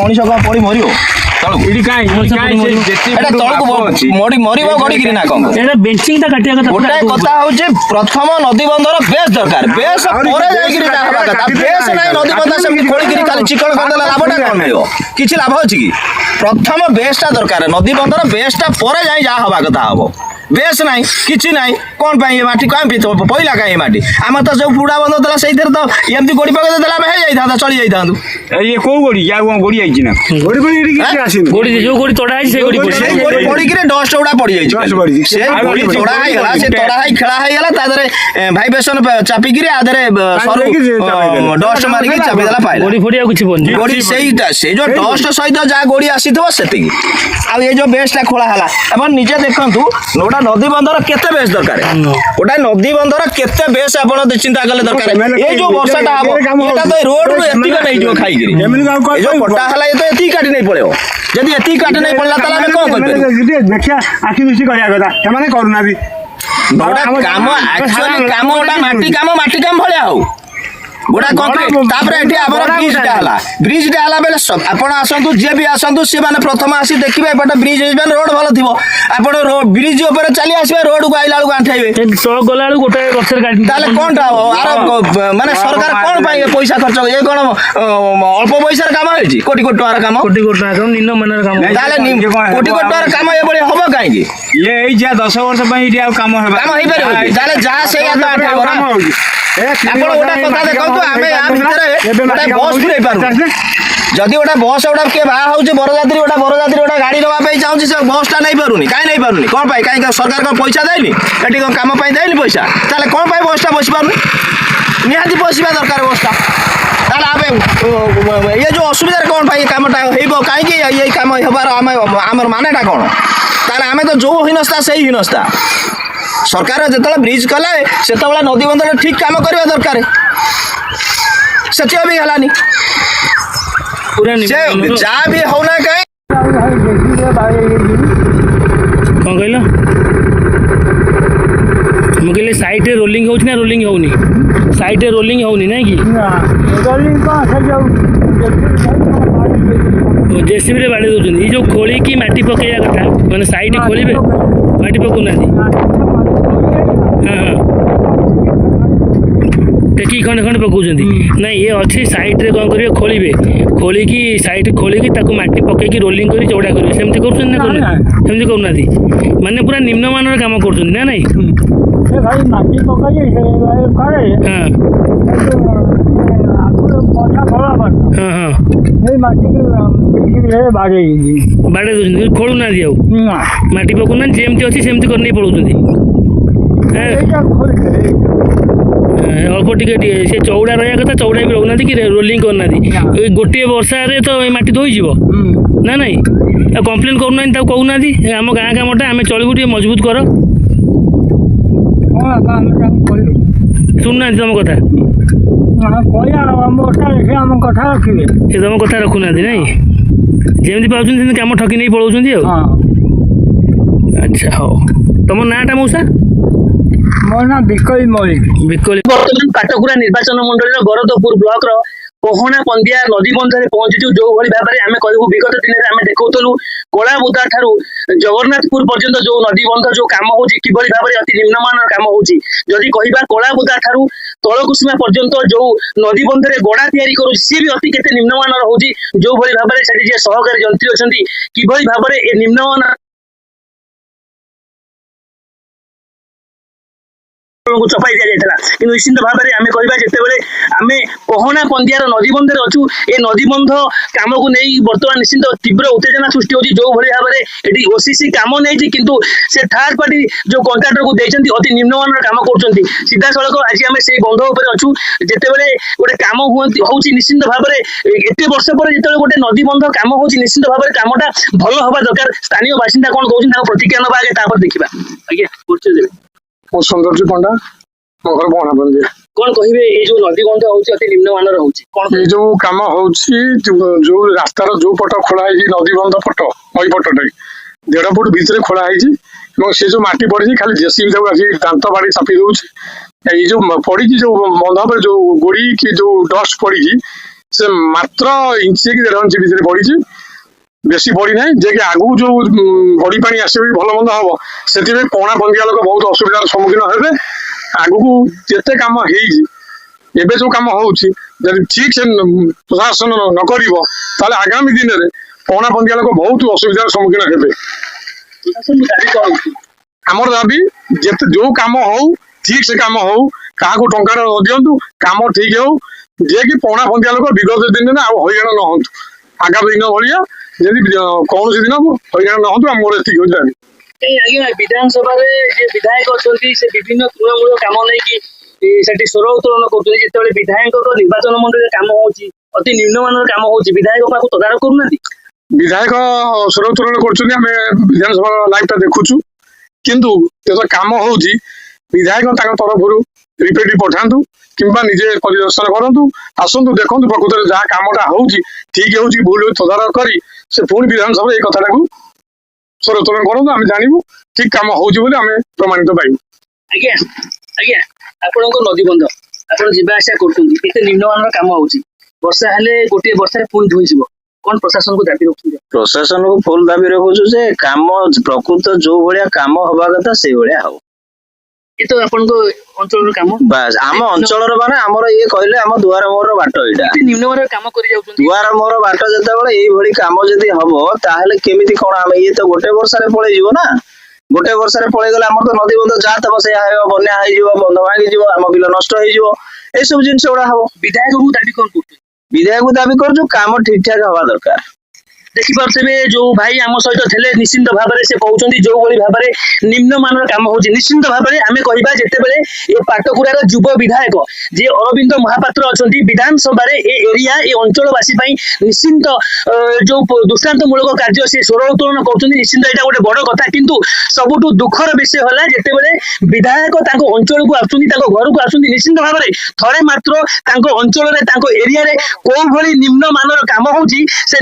ମଣିଷ କଣ ପଡି ମରିବ ତଳକୁ ମରିବ ଗଡିକିରି ନା କଣ ଗୋଟାଏ କଥା ହଉଛି ପ୍ରଥମ ନଦୀ ବନ୍ଧର ବେଶ ଦରକାର ବେଶ ପରେ ଯାଇକିରି ଯାହା ହବା କଥା ବେଶ ନାହିଁ ନଦୀ ବନ୍ଧ ସେମିତି ଖୋଳିକିରି ଖାଲି ଚିକଣ କରିଦେଲା ଲାଭଟା କଣ ମିଳିବ କିଛି ଲାଭ ଅଛି କି ପ୍ରଥମ ବେଶଟା ଦରକାର ନଦୀ ବନ୍ଧର ବେଶଟା ପରେ ଯାଇ ଯାହା ହବା କଥା ହବ ବେଶ ନାହିଁ କିଛି ନାହିଁ କଣ ପାଇଁ ଏ ମାଟି କାଇଁ ପଇଲା କାଇଁ ଏ ମାଟି ଆମେ ତ ଯୋଉ ପୁଡା ବନ୍ଧ ଥିଲା ସେଇଥିରେ ତ ଏମିତି ଗୋଡି ପକେଇ ଦେଲା ଆମେ ହେଇଯାଇଥାନ୍ତା ଚଳି ଯାଇଥାନ୍ତୁ ଇଏ କୋଉ ଗୋଡି ଆଉ କଣ ଗୋଡି ଆଇଛି ନା ଗୋଡି ଯୋଉ ଗୋଡି ତୋଡା ହେଇଛି ସେଇ ଗୋଡି ପଡିକିରି ଡଷ୍ଟ ଗୁଡା ପଡିଯାଇଛି ସେ ଗୋଡି ତୋଡା ହେଇଗଲା ସେ ତୋଡା ହେଇ ଖେଳା ହେଇଗଲା ତା ଦେହରେ ଭାଇବ୍ରେସନ ଚାପିକିରି ଆ ଦେହରେ ଡଷ୍ଟ ମାରିକି ଚାପି ଦେଲା ପାଇଲା ଗୋଡି ଫୋଡି ଆଉ କିଛି ବନି ଗୋଡି ସେଇଟା ସେଇ ଯୋଉ ଡଷ୍ଟ ସହିତ ଯାହା ଗୋଡି ଆସିଥିବ ସେତିକି ଆଉ ଏଇ ଯୋଉ ବେଶଟା ଖୋଳା ହେଲା ଆପଣ ନିଜେ ଦେଖନ୍ତୁ ଗୋଟା ନଦୀ ବନ୍ଧର କେତେ ବେଶ ଦରକାର ଗୋଟା ନଦୀ ବନ୍ଧର କେତେ ବେଶ ଆପଣ ଚିନ୍ତା କଲେ ଦରକାର ଏଇ ଯୋଉ ବର୍ଷାଟା ହବ ଏଟା ତ ରୋଡରୁ ଏତିକି ନେଇଯିବ ଖାଇକିରି ଏଇ ଯୋଉ କଟା ହେଲା ଏ ତ ଏତିକି କାଟି ନେଇ ପଳେଇବ ଯଦି ଏତିକି କାଟି ନେଇ ପଳେଇଲା ତାହେଲେ ଆମେ କଣ କରିପାରିବୁ ଦେଖିଆ ଆଖି ଦୃଷ୍ଟି କରିବା କଥା ସେମାନେ କରୁନାହାନ୍ତି ଗୋଟା କାମ ଆକ୍ଚୁଆଲି କାମ ଗୋଟା ମାଟି କାମ ଭଳିଆ ହଉ গোটা কংক্রিট তারপরে এটি আমার ব্রিজটা হলা বেলে আপনার আসন্তু যে বি আসন্তু সে মানে প্রথমে আসি দেখবে এপটে ব্রিজ হইবে রোড ভালো থিব আপন ব্রিজ উপরে চালি আসবে রোড কো আইলা বেলু আঁঠাইবে সড়ক গলা বেলু গোটে গছের গাড়ি তাহলে কোনটা আর মানে সরকার কোন পাই পয়সা খরচ এ কোন অল্প পয়সার কাম হইছি কোটি কোটি টাকার কাম নিম্নমানের কাম তাহলে কোটি কোটি টাকার কাম এবলি হবো কাইকি এই যা 10 বর্ষ পাই এটি আর কাম হবে কাম হই পারে তাহলে যা সেই এত আঠাইব না ଆପଣ ଗୋଟେ କଥା ଦେଖନ୍ତୁ ଆମେ ଆ ଭିତରେ ଗୋଟେ ବସ୍ ପୁରେଇ ପାରୁନୁ ଯଦି ଗୋଟେ ବସ୍ ଗୋଟେ କିଏ ବାହା ହଉଛି ବରଯାତ୍ରୀ ଗୋଟେ ଗାଡି ନେବା ପାଇଁ ଚାହୁଁଛି ସେ ବସ୍ଟା ନେଇପାରୁନି କାହିଁ ନେଇପାରୁନି କ'ଣ ପାଇଁ କାହିଁକି ସରକାର କ'ଣ ପଇସା ଦେଇନି ଏଠି କ'ଣ କାମ ପାଇଁ ଦେଇନି ପଇସା ତାହେଲେ କ'ଣ ପାଇଁ ବସ୍ଟା ବସି ପାରୁନି ନିହାତି ବସିବା ଦରକାର ବସ୍ଟା ତାହେଲେ ଆମେ ଇଏ ଯୋଉ ଅସୁବିଧାରେ କ'ଣ ପାଇଁ କାମଟା ହେଇବ କାହିଁକି ଏଇ କାମ ହେବାର ଆମର ମାନେଟା କ'ଣ ତାହେଲେ ଆମେ ତ ଯୋଉ ହୀନସ୍ତା ସେଇ ହୀନସ୍ତା सरकार जिते ब्रिज कले से नदी बंध ठीक काम करवा दरकार से भी हलानी जहाँ भी होना कहीं कौन कहल मुझे साइड रे रोलिंग हो रोलिंग होनी साइड रे रोलिंग होनी नहीं कि जेसीबी रे बाड़ी दौरान ये जो खोली की माटी पकड़ा कथा मैंने साइड खोलिए माटी पकौना हाँ टेकी खंडे खंडे पकाउछन् नहीं ये अच्छे साइड रे कौन करेंगे खोलिए खोलिकी साइड खोलिकी ताको माटी पकईकी रोलिंग कर चौड़ा करेंगे सेमती करुँच ना सेमती करूना माने पूरा निम्नमानर काम करुँच ना नहीं बाड़े खोलू ना माटी पकाउना जमती अच्छी सेमती कर नहीं पड़ाऊँ अल्प टे से चौड़ा रहा कथा चौड़ा भी रोना कि रोलिंग करना गोटे वर्षा तो माटी धोई ना नहीं कम्प्लेन करूना कहूना आम गाँ कामटा आम चलू टे मजबूत कर शुणुना तुम कथा तुम कथा रखुना नहीं जमी पाँच कम ठकी नहीं पलाऊँ अच्छा हाँ तुम नाटा मौसा बर्तमान काटकुरा निर्वाचन मंडल गरदपुर ब्लॉक कोहना पंदिया नदी बंधे पहुंचु जो भाव में आम कहूँ विगत दिन में आम देखुलु कलाबुदा ठार जगन्नाथपुर पर्यंत जो नदी बंध जो कम हो भाव में अति निम्नमान कम होदी कह कलाबुदा ठार तलकुसुमा पर्यंत जो नदी बंधे गड़ा तैयारी कर सी भी अति केते निम्नमान होची जो भाव में जी सहकारी जंत्री अच्छा किभली भाव में निम्नमान चपाई दि जाता कि निश्चित भाव में आम कह जिते आम कोहना पंदियार नदी बंधे अच्छु ए नदी बंध कम को नहीं बर्तमान निश्चित तीव्र उत्तेजना सृष्टि होती जो भाई भाव में ये ओसीसी कम नहीं किंतु से थर्ड पार्टी जो कंट्राक्टर को देती अति निम्नमान कम कर सीधा सड़क आज आम से बंध उपर अच्छु जिते गोटे कम हूँ निश्चित भाव में एत वर्ष पर जो गोटे नदी बंध कम हो निश्चित भाव में कमटा भल हवा दरकार स्थानीय बासिंदा कौन कहते प्रतिक्रिया ना आगे देखा आज्ञा परिचय देवे सौंदर्य पंडा मो घर बना बन कौन कहे ये जो नदी बंध होती अति निम्नमान ये जो कम हो जो रास्तार जो पट खोला नदी बंध पट नई पटटे 1.5 फुट भितर खोला से जो माटी पड़ी खाली जेसीबी दांत बाड़ी चापी दौर ये जो पड़ी जो बंध पर जो गोड़ी की जो डस्ट पड़ी से मात्र इंचे कि 1.5 इंच भितर बढ़ी बेसी बढ़ी ना जे कि आगू जो बड़ी पानी आसे भी भल मंद हम से पणा बंदिया लोक बहुत असुविधार सम्मुखीन हेबे आगू जिते कम एबे जो कम होउछि जदि ठीक से प्रशासन न करिवो ताले आगामी दिन रे पणा बंदिया लोक बहुत असुविधार सम्मुखीन हेबे आमर दाबी जेते जो काम हो ठीक से काम हो काहाको टंकार न दियंतु काम ठीक हो जे कि पणा बंदिया लोक विगत दिन ना हईराण न हंतु आगामी दिन भलिया यदि कौन दिन हईराण न हंतु मोर एतिक होता आज्ञा विधानसभा विधायक अच्छा से विभिन्न तृणमूल कम नहीं सेठी स्वर उत्तोलन कर विधायक निर्वाचन मंडल कम होती अति निम्नमान कम होती विधायक तदारख करूना विधायक स्वर उत्तोलन कर विधानसभा लाइव देखुचु किंतु जो काम होउची विधायक तरफ रिपोर्ट पठातु किंबा निजे परिदर्शन करतु आसतु देखु प्रकृत में जहाँ कामटा होउची ठीक होउची भूल तदारख करी से पुणी विधानसभा ये कथाटा स्वर उत्तोलन करूँ आम जानू ठीक काम होउची बोली आम प्रमाणित पाइबू आज्ञा आज्ञा आपण नदीबंध आप जावासा करते निम्नमान कम होउची वर्षा हेले गोटे वर्षा पुणी धोईଯିव कौन प्रशासन को दाबी रखुचे प्रशासन को फुल दाबी रखुछु जे काम प्रकृत जो भलिया काम हवा कथा से भलिया हो ये तो अपन को अंचल काम बस आम अंचल माने हमर ये कहले हम दुआर मोर बाट एटा निम्नमान काम करि जाउछन दुआर मोर बाट जते बेले एई भली काम जदी हबो ताहले केमिति कोन हम ये तो गोटे वर्षा रे पळे जीवो ना गोटे वर्षा रे पळे गले हमर तो नदी बंध जा तब से आयो बन्या होई जीवो बंध भागी जीवो हम बिल नष्ट होई जीवो ए सब जिंस ओडा हबो विधायक को दाबी कोन करते विधायक को दाबी कर जो काम ठीक ठाक हवा दरकार देखिपे जो भाई आम सहित थे निश्चिंत भाव से कहते जो भाव निम्नमान कम हो निश्चिंत भाव में आम कह जिते ये पाटकुरार युव विधायक जे अरविंद महापात्र अच्छा विधानसभा एरिया ये अंचलवासी निश्चिंत जो दृष्टांतमूलक कार्य से स्वर उत्तोलन कर निश्चिंत यहाँ गोटे बड़ कथा किंतु सबुठ दुखर विषय है जिते विधायक अंचल को आसुँच घर को आसुँच निश्चिंत भाव में थे मात्र अंचल एरिया कौ भाई निम्नमान कम हो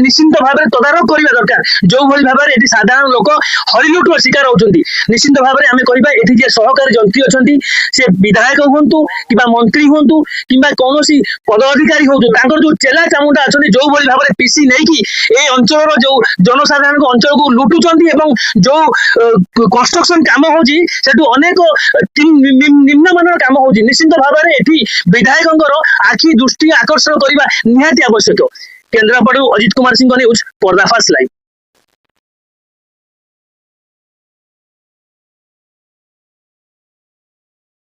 निश्चिंत भाव में तदारख करने दरकार जो भाई भाव में साधारण लोक हरिलुटर शिकार होती निश्चिंत भाव में आम कह ये सहकारी जंत्री अच्छा सी विधायक हूँ कि मंत्री हूँ कि कौन पदाधिकारी हूँ जो चेला चामुंडा अच्छा जो भाई भाव में पीसी नहीं ये अंचल जो जनसाधारण अंचल को लुटुंट जो कंस्ट्रक्शन काम होटू अनेक निम्नमान काम हो निश्चिंत भाव में ये विधायक आखि दृष्टि आकर्षण करने निहाती आवश्यक केन्द्रापड़ा अजित कुमार सिंह न्यूज पर्दाफाश लाइव।